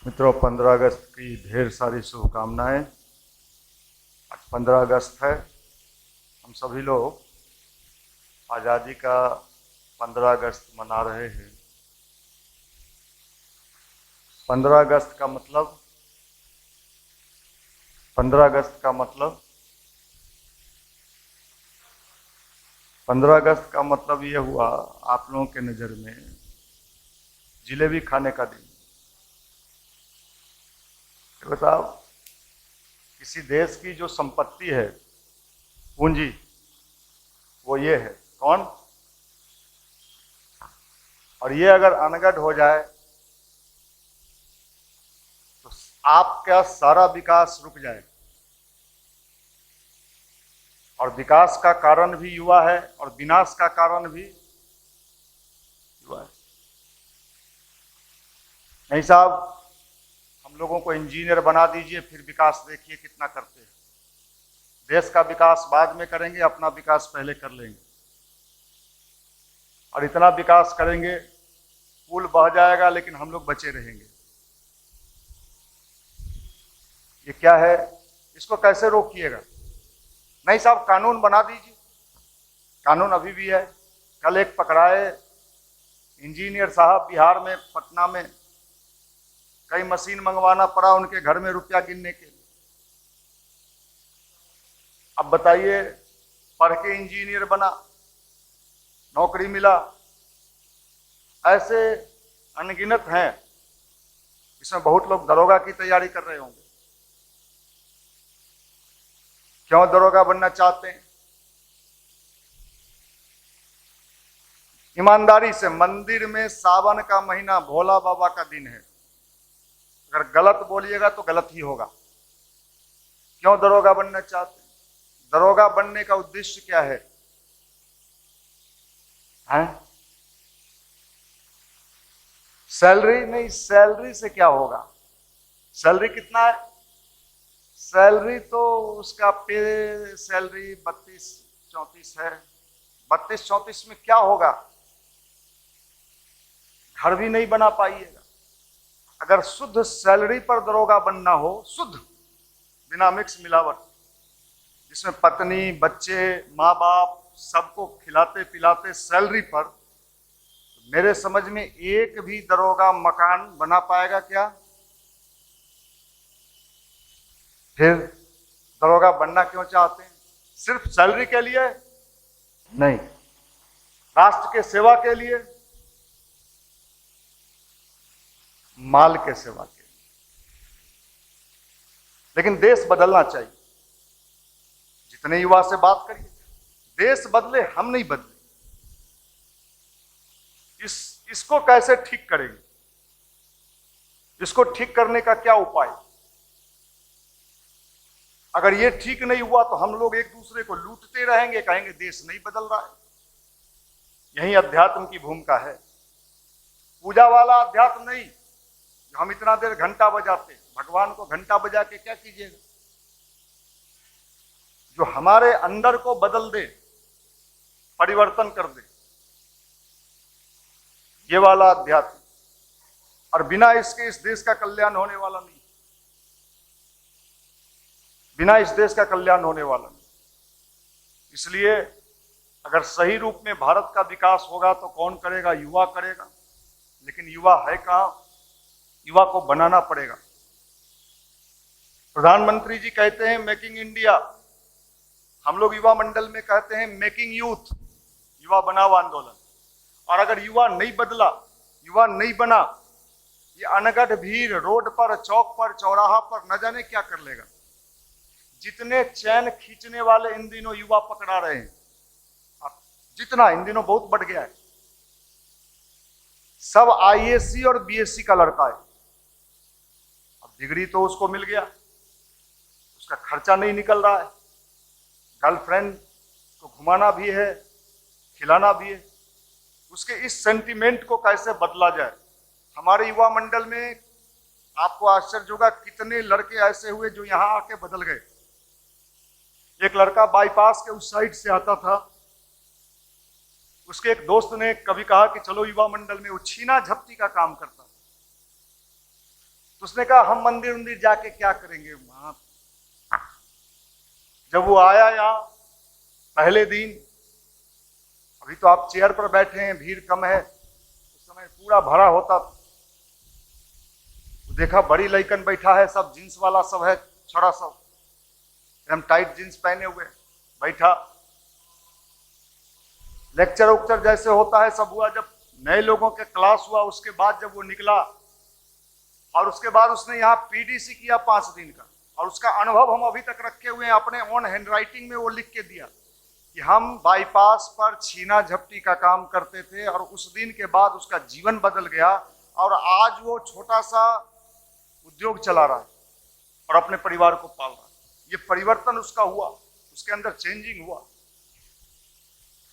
मित्रों, 15 अगस्त की ढेर सारी शुभकामनाएं। आज 15 अगस्त है। हम सभी लोग आज़ादी का 15 अगस्त मना रहे हैं। 15 अगस्त का मतलब 15 अगस्त का मतलब 15 अगस्त का मतलब ये हुआ, आप लोगों के नज़र में जिलेबी खाने का दिन। बताओ, किसी देश की जो संपत्ति है, पूंजी, वो ये है। कौन? और ये अगर अनगढ़ हो जाए तो आपका सारा विकास रुक जाए। और विकास का कारण भी युवा है और विनाश का कारण भी युवा है। नहीं साहब, हम लोगों को इंजीनियर बना दीजिए, फिर विकास देखिए कितना करते हैं। देश का विकास बाद में करेंगे, अपना विकास पहले कर लेंगे। और इतना विकास करेंगे, पुल बह जाएगा लेकिन हम लोग बचे रहेंगे। ये क्या है? इसको कैसे रोकिएगा? नहीं साहब, कानून बना दीजिए। कानून अभी भी है। कल एक पकड़ाए इंजीनियर साहब, बिहार में, पटना में, कई मशीन मंगवाना पड़ा उनके घर में रुपया गिनने के लिए। अब बताइए, पढ़ के इंजीनियर बना, नौकरी मिला। ऐसे अनगिनत हैं। इसमें बहुत लोग दरोगा की तैयारी कर रहे होंगे। क्यों दरोगा बनना चाहते हैं? ईमानदारी से, मंदिर में सावन का महीना भोला बाबा का दिन है। अगर गलत बोलिएगा तो गलत ही होगा। क्यों दरोगा बनना चाहते हैं? दरोगा बनने का उद्देश्य क्या है? हैं? सैलरी नहीं, सैलरी से क्या होगा? सैलरी कितना है? सैलरी तो उसका पे सैलरी 32-34 है। 32-34 में क्या होगा? घर भी नहीं बना पाइएगा। अगर शुद्ध सैलरी पर दरोगा बनना हो, शुद्ध, बिना मिक्स मिलावट, जिसमें पत्नी, बच्चे, माँ बाप सबको खिलाते पिलाते सैलरी पर, तो मेरे समझ में एक भी दरोगा मकान बना पाएगा क्या? फिर दरोगा बनना क्यों चाहते हैं? सिर्फ सैलरी के लिए? नहीं, राष्ट्र के सेवा के लिए, माल के सेवा के लिए। लेकिन देश बदलना चाहिए। जितने युवा से बात करिए, देश बदले, हम नहीं बदले। इसको कैसे ठीक करेंगे? इसको ठीक करने का क्या उपाय? अगर ये ठीक नहीं हुआ तो हम लोग एक दूसरे को लूटते रहेंगे, कहेंगे देश नहीं बदल रहा है। यही अध्यात्म की भूमिका है। पूजा वाला अध्यात्म नहीं। हम इतना देर घंटा बजाते, भगवान को घंटा बजा के क्या कीजिएगा? जो हमारे अंदर को बदल दे, परिवर्तन कर दे, ये वाला अध्यात्म। और बिना इसके इस देश का कल्याण होने वाला नहीं। बिना इस देश का कल्याण होने वाला नहीं। इसलिए अगर सही रूप में भारत का विकास होगा तो कौन करेगा? युवा करेगा। लेकिन युवा है कहां? युवा को बनाना पड़ेगा। प्रधानमंत्री जी कहते हैं मेकिंग इंडिया, हम लोग युवा मंडल में कहते हैं मेकिंग यूथ, युवा बनाओ आंदोलन। और अगर युवा नहीं बदला, युवा नहीं बना, ये अनगढ़ भीड़ रोड पर, चौक पर, चौराहा पर न जाने क्या कर लेगा। जितने चैन खींचने वाले इन दिनों युवा पकड़ा रहे हैं, जितना इन दिनों बहुत बढ़ गया है, सब आईएससी और बीएससी का लड़का है। अब डिग्री तो उसको मिल गया, उसका खर्चा नहीं निकल रहा है, गर्लफ्रेंड को घुमाना भी है, खिलाना भी है। उसके इस सेंटिमेंट को कैसे बदला जाए? हमारे युवा मंडल में आपको आश्चर्य होगा कितने लड़के ऐसे हुए जो यहां आके बदल गए। एक लड़का बाईपास के उस साइड से आता था, उसके एक दोस्त ने कभी कहा कि चलो युवा मंडल में, वो छीना झपटी का काम करता, तो उसने कहा हम मंदिर मंदिर जाके क्या करेंगे वहां। जब वो आया यहाँ पहले दिन, अभी तो आप चेयर पर बैठे हैं, भीड़ कम है, उस समय पूरा भरा होता। तो देखा बड़ी लइकन बैठा है, सब जींस वाला सब है, छड़ा सब एकदम टाइट जींस पहने हुए बैठा। लेक्चर उक्चर जैसे होता है सब हुआ। जब नए लोगों के क्लास हुआ उसके बाद जब वो निकला, और उसके बाद उसने यहाँ पीडीसी किया 5 दिन का, और उसका अनुभव हम अभी तक रखे हुए हैं, अपने ओन हैंडराइटिंग में वो लिख के दिया कि हम बाईपास पर छीना झपटी का काम करते थे, और उस दिन के बाद उसका जीवन बदल गया, और आज वो छोटा सा उद्योग चला रहा है और अपने परिवार को पाल रहा है। ये परिवर्तन उसका हुआ, उसके अंदर चेंजिंग हुआ।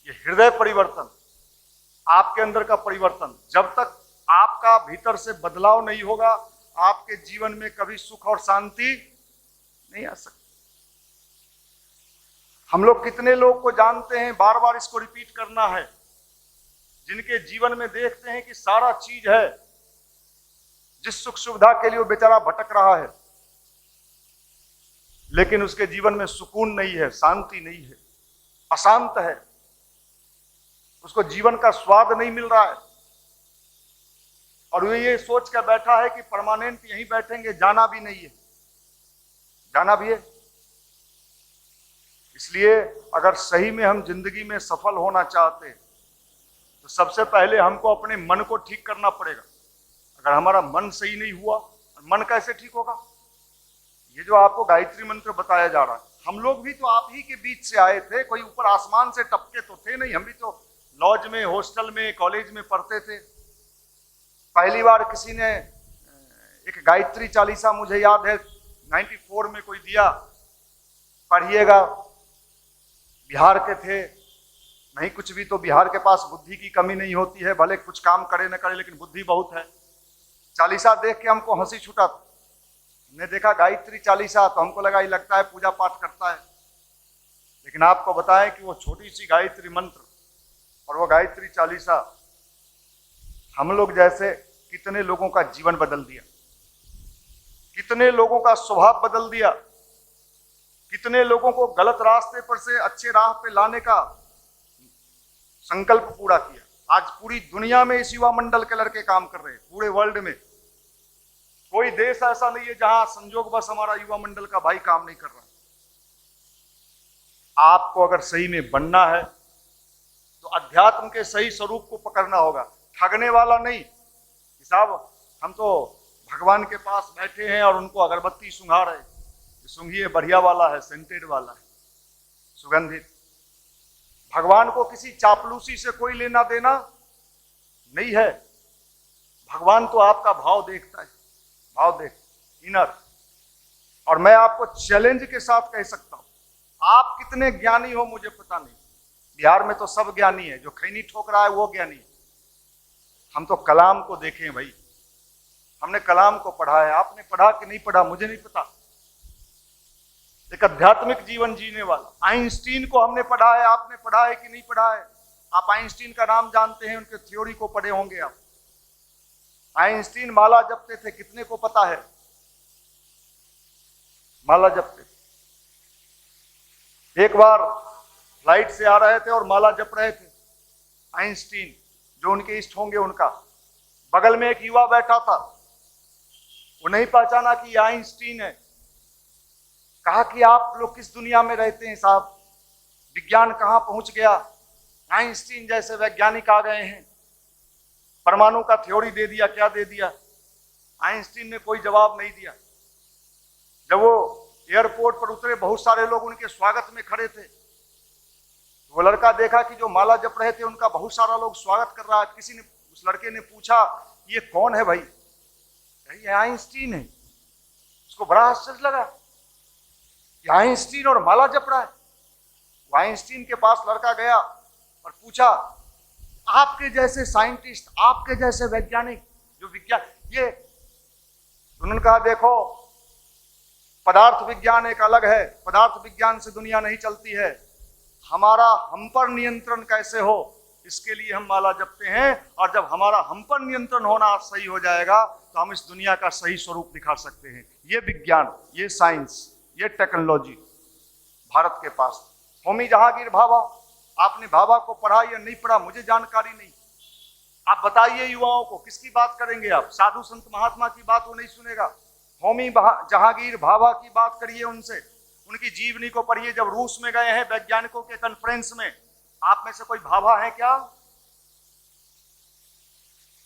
ये हृदय परिवर्तन, आपके अंदर का परिवर्तन। जब तक आपका भीतर से बदलाव नहीं होगा, आपके जीवन में कभी सुख और शांति नहीं आ सकती। हम लोग कितने लोग को जानते हैं, बार बार इसको रिपीट करना है, जिनके जीवन में देखते हैं कि सारा चीज है, जिस सुख सुविधा के लिए वो बेचारा भटक रहा है, लेकिन उसके जीवन में सुकून नहीं है, शांति नहीं है, अशांत है, उसको जीवन का स्वाद नहीं मिल रहा है, और वो ये सोच कर बैठा है कि परमानेंट यहीं बैठेंगे, जाना भी नहीं है। जाना भी है। इसलिए अगर सही में हम जिंदगी में सफल होना चाहते हैं तो सबसे पहले हमको अपने मन को ठीक करना पड़ेगा। अगर हमारा मन सही नहीं हुआ, मन कैसे ठीक होगा? ये जो आपको गायत्री मंत्र बताया जा रहा है, हम लोग भी तो आप ही के बीच से आए थे, कोई ऊपर आसमान से टपके तो थे नहीं। हम भी तो लॉज में, हॉस्टल में, कॉलेज में पढ़ते थे। पहली बार किसी ने एक गायत्री चालीसा, मुझे याद है 94 में कोई दिया, पढ़िएगा। बिहार के थे, नहीं कुछ भी, तो बिहार के पास बुद्धि की कमी नहीं होती है, भले कुछ काम करे न करे लेकिन बुद्धि बहुत है। चालीसा देख के हमको हंसी छूटा। हमने देखा गायत्री चालीसा तो हमको लगा ये लगता है पूजा पाठ करता है, लेकिन आपको बताएं कि वो छोटी सी गायत्री मंत्र और वो गायत्री चालीसा हम लोग जैसे कितने लोगों का जीवन बदल दिया, कितने लोगों का स्वभाव बदल दिया, कितने लोगों को गलत रास्ते पर से अच्छे राह पे लाने का संकल्प पूरा किया। आज पूरी दुनिया में इस युवा मंडल के लड़के काम कर रहे हैं, पूरे वर्ल्ड में कोई देश ऐसा नहीं है जहां संजोग बस हमारा युवा मंडल का भाई काम नहीं कर रहा। आपको अगर सही में बनना है तो अध्यात्म के सही स्वरूप को पकड़ना होगा, ठगने वाला नहीं। साहब हम तो भगवान के पास बैठे हैं और उनको अगरबत्ती सुंघा रहे, सुंघिए बढ़िया वाला है, सेंटेड वाला है, सुगंधित। भगवान को किसी चापलूसी से कोई लेना देना नहीं है। भगवान तो आपका भाव देखता है, भाव देख, इनर। और मैं आपको चैलेंज के साथ कह सकता हूं, आप कितने ज्ञानी हो मुझे पता नहीं, बिहार में तो सब ज्ञानी है, जो खैनी ठोक रहा है वो ज्ञानी है। हम तो कलाम को देखें भाई, हमने कलाम को पढ़ा है, आपने पढ़ा कि नहीं पढ़ा मुझे नहीं पता। एक आध्यात्मिक जीवन जीने वाला आइंस्टीन को हमने पढ़ा है, आपने पढ़ा है कि नहीं पढ़ा है? आप आइंस्टीन का नाम जानते हैं, उनके थ्योरी को पढ़े होंगे आप। आइंस्टीन माला जपते थे, कितने को पता है? माला जपते थे। एक बार फ्लाइट से आ रहे थे और माला जप रहे थे आइंस्टीन, जो उनके इष्ट होंगे उनका। बगल में एक युवा बैठा था, वो नहीं पहचाना कि ये आइंस्टीन है। कहा कि आप लोग किस दुनिया में रहते हैं साहब, विज्ञान कहां पहुंच गया, आइंस्टीन जैसे वैज्ञानिक आ गए हैं, परमाणु का थ्योरी दे दिया, क्या दे दिया। आइंस्टीन ने कोई जवाब नहीं दिया। जब वो एयरपोर्ट पर उतरे, बहुत सारे लोग उनके स्वागत में खड़े थे। वो लड़का देखा कि जो माला जप रहे थे उनका बहुत सारा लोग स्वागत कर रहा है। किसी ने, उस लड़के ने पूछा ये कौन है भाई? ये आइंस्टीन है। उसको बड़ा आश्चर्य लगा, ये आइंस्टीन और माला जप रहा है। वो आइंस्टीन के पास लड़का गया और पूछा, आपके जैसे साइंटिस्ट, आपके जैसे वैज्ञानिक जो विज्ञान, ये उन्होंने कहा देखो पदार्थ विज्ञान एक अलग है, पदार्थ विज्ञान से दुनिया नहीं चलती है। हमारा हम पर नियंत्रण कैसे हो, इसके लिए हम माला जपते हैं। और जब हमारा हम पर नियंत्रण होना सही हो जाएगा तो तो हम इस दुनिया का सही स्वरूप दिखा सकते हैं। ये विज्ञान, ये साइंस, ये टेक्नोलॉजी भारत के पास। होमी जहांगीर भाभा, आपने भाभा को पढ़ा या नहीं पढ़ा मुझे जानकारी नहीं। आप बताइए युवाओं को, किसकी बात करेंगे आप? साधु संत महात्मा की बात वो नहीं सुनेगा। होमी जहांगीर भाभा की बात करिए उनसे, उनकी जीवनी को पढ़िए। जब रूस में गए हैं वैज्ञानिकों के कॉन्फ्रेंस में, आप में से कोई भाभा है क्या?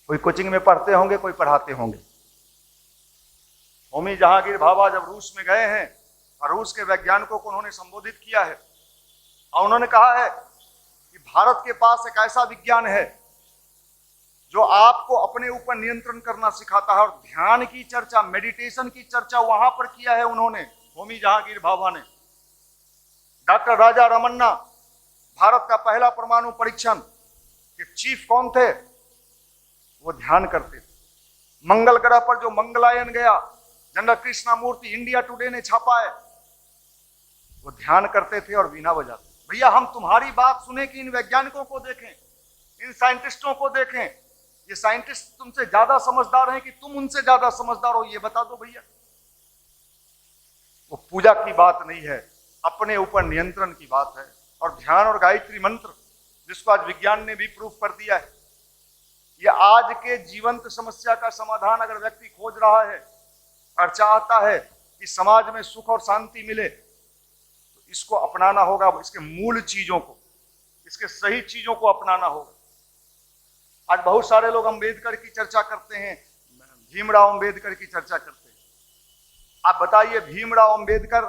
कोई कोचिंग में पढ़ते होंगे, कोई पढ़ाते होंगे। होमी जहांगीर भाभा जब रूस में गए हैं और रूस के वैज्ञानिकों को उन्होंने संबोधित किया है और उन्होंने कहा है कि भारत के पास एक ऐसा विज्ञान है जो आपको अपने ऊपर नियंत्रण करना सिखाता है। और ध्यान की चर्चा, मेडिटेशन की चर्चा वहां पर किया है उन्होंने, होमी जहांगीर भाभा ने। डॉक्टर राजा रमन्ना, भारत का पहला परमाणु परीक्षण के चीफ कौन थे? वो ध्यान करते थे। मंगल ग्रह पर जो मंगलायन गया, जनरल कृष्णमूर्ति, इंडिया टुडे ने छापा है, वो ध्यान करते थे और वीणा बजाते। भैया हम तुम्हारी बात सुने कि इन वैज्ञानिकों को देखें, इन साइंटिस्टों को देखें? ये साइंटिस्ट तुमसे ज्यादा समझदार हैं कि तुम उनसे ज्यादा समझदार हो? ये बता दो भैया। वो पूजा की बात नहीं है, अपने ऊपर नियंत्रण की बात है। और ध्यान और गायत्री मंत्र, जिसको आज विज्ञान ने भी प्रूफ कर दिया है, ये आज के जीवंत समस्या का समाधान अगर व्यक्ति खोज रहा है और चाहता है कि समाज में सुख और शांति मिले, तो इसको अपनाना होगा। इसके मूल चीजों को, इसके सही चीजों को अपनाना होगा। आज बहुत सारे लोग अंबेडकर की चर्चा करते हैं, भीमराव अंबेडकर की चर्चा करते हैं। आप बताइए भीमराव अंबेडकर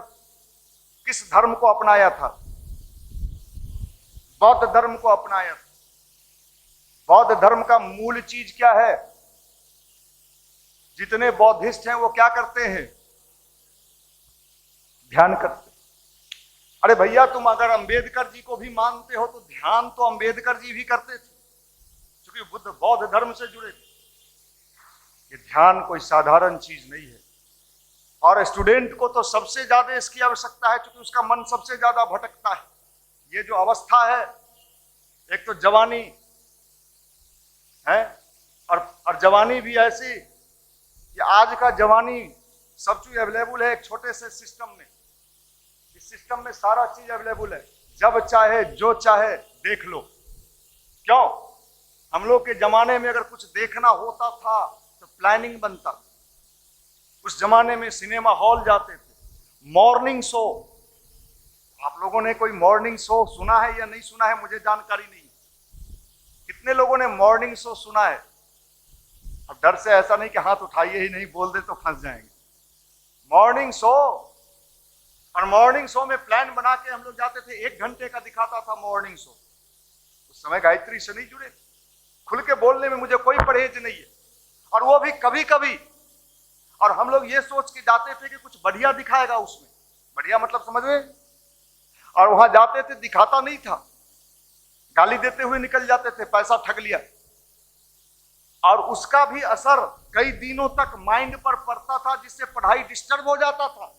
किस धर्म को अपनाया था? बौद्ध धर्म को अपनाया था। बौद्ध धर्म का मूल चीज क्या है? जितने बौद्धिस्ट हैं वो क्या करते हैं? ध्यान करते। अरे भैया तुम अगर अंबेडकर जी को भी मानते हो तो ध्यान तो अंबेडकर जी भी करते थे, क्योंकि बुद्ध बौद्ध धर्म से जुड़े थे। ये ध्यान कोई साधारण चीज नहीं है। और स्टूडेंट को तो सबसे ज्यादा इसकी आवश्यकता है, क्योंकि उसका मन सबसे ज्यादा भटकता है। ये जो अवस्था है, एक तो जवानी है और जवानी भी ऐसी कि आज का जवानी सब चीज अवेलेबल है एक छोटे से सिस्टम में। इस सिस्टम में सारा चीज अवेलेबल है, जब चाहे जो चाहे देख लो। क्यों? हम लोग के जमाने में अगर कुछ देखना होता था तो प्लानिंग बनता था। उस जमाने में सिनेमा हॉल जाते थे, मॉर्निंग शो। आप लोगों ने कोई मॉर्निंग शो सुना है या नहीं सुना है मुझे जानकारी नहीं। कितने लोगों ने मॉर्निंग शो सुना है? अब डर से ऐसा नहीं कि हाथ उठाइए ही नहीं, बोल दे तो फंस जाएंगे। मॉर्निंग शो, और मॉर्निंग शो में प्लान बना के हम लोग जाते थे। 1 घंटे का दिखाता था मॉर्निंग शो। उस समय गायत्री से नहीं जुड़े थे। खुल के बोलने में मुझे कोई परहेज नहीं है, और वो भी कभी कभी। और हम लोग ये सोच के जाते थे कि कुछ बढ़िया दिखाएगा उसमें, बढ़िया मतलब समझ में। और वहां जाते थे, दिखाता नहीं था, गाली देते हुए निकल जाते थे, पैसा ठग लिया। और उसका भी असर कई दिनों तक माइंड पर पड़ता था, जिससे पढ़ाई डिस्टर्ब हो जाता था,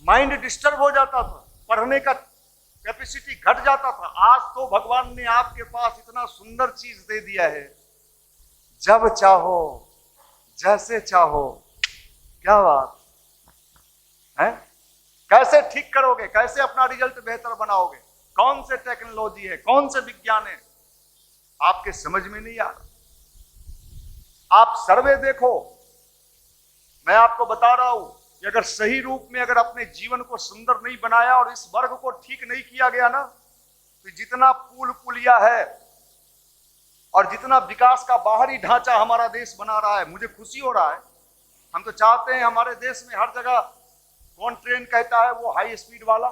माइंड डिस्टर्ब हो जाता था, पढ़ने का कैपेसिटी घट जाता था। आज तो भगवान ने आपके पास इतना सुंदर चीज दे दिया है, जब चाहो जैसे चाहो। क्या बात है? कैसे ठीक करोगे? कैसे अपना रिजल्ट बेहतर बनाओगे? कौन से टेक्नोलॉजी है, कौन से विज्ञान है, आपके समझ में नहीं आ रहा। आप सर्वे देखो, मैं आपको बता रहा हूं कि अगर सही रूप में अगर अपने जीवन को सुंदर नहीं बनाया और इस वर्ग को ठीक नहीं किया गया ना, तो जितना पुल पुलिया है और जितना विकास का बाहरी ढांचा हमारा देश बना रहा है, मुझे खुशी हो रहा है। हम तो चाहते हैं हमारे देश में हर जगह, कौन ट्रेन कहता है वो हाई स्पीड वाला,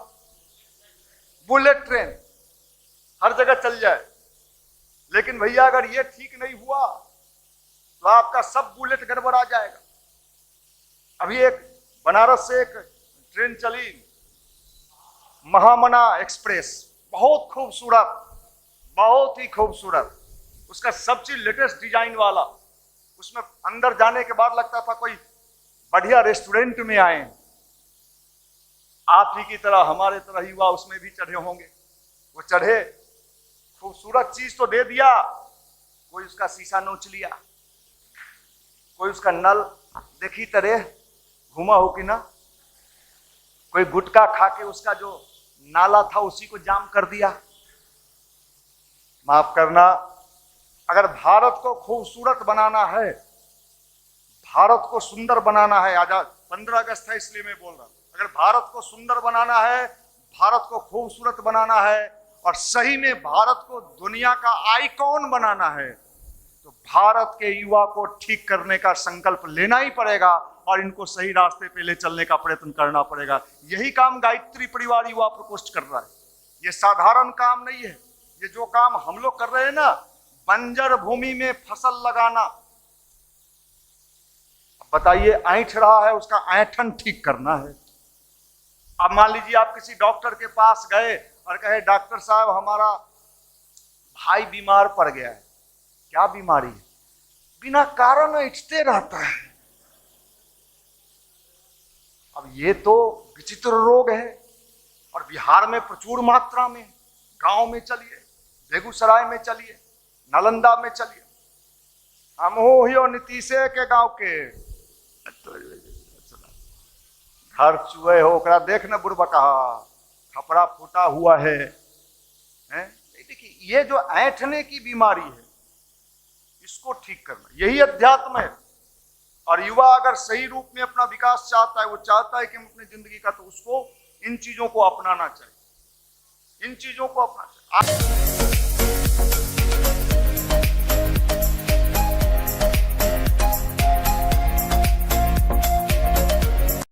बुलेट ट्रेन हर जगह चल जाए। लेकिन भैया अगर ये ठीक नहीं हुआ तो आपका सब बुलेट गड़बड़ा जाएगा। अभी एक बनारस से एक ट्रेन चली, महामना एक्सप्रेस, बहुत खूबसूरत, बहुत ही खूबसूरत। उसका सब चीज लेटेस्ट डिजाइन वाला। उसमें अंदर जाने के बाद लगता था कोई बढ़िया रेस्टोरेंट में आए। आप ही की तरह, हमारे तरह युवा उसमें भी चढ़े होंगे। वो चढ़े, खूबसूरत चीज तो दे दिया, कोई उसका शीशा नोच लिया। कोई उसका नल देखी तरह घुमा हो कि ना, कोई गुटखा खा के उसका जो नाला था उसी को जाम कर दिया। माफ करना, अगर भारत को खूबसूरत बनाना है, भारत को सुंदर बनाना है, आजाद 15 अगस्त है इसलिए मैं बोल रहा हूं, अगर भारत को सुंदर बनाना है, भारत को खूबसूरत बनाना है और सही में भारत को दुनिया का आइकॉन बनाना है, तो भारत के युवा को ठीक करने का संकल्प लेना ही पड़ेगा और इनको सही रास्ते पे ले चलने का प्रयत्न करना पड़ेगा। यही काम गायत्री परिवार युवा प्रकोष्ठ कर रहा है। ये साधारण काम नहीं है। ये जो काम हम लोग कर रहे हैं ना, बंजर भूमि में फसल लगाना, बताइए ऐंठ रहा है, उसका ऐंठन ठीक करना है। अब मान लीजिए आप किसी डॉक्टर के पास गए और कहे डॉक्टर साहब हमारा भाई बीमार पड़ गया है, क्या बीमारी है? बिना कारण ऐंठते रहता है। अब ये तो विचित्र रोग है और बिहार में प्रचुर मात्रा में। गांव में चलिए, बेगूसराय में चलिए, नालंदा में चलिए, हम हो ही और नीतीशे के गांव के घर चुए हो, ओकरा देख न बुढ़बा कहा खपड़ा फूटा हुआ है, देखिए ये जो ऐंठने की बीमारी है इसको ठीक करना, यही अध्यात्म है। और युवा अगर सही रूप में अपना विकास चाहता है, वो चाहता है कि हम अपनी जिंदगी का, तो उसको इन चीजों को अपनाना चाहिए, इन चीजों को अपनाना चाहिए।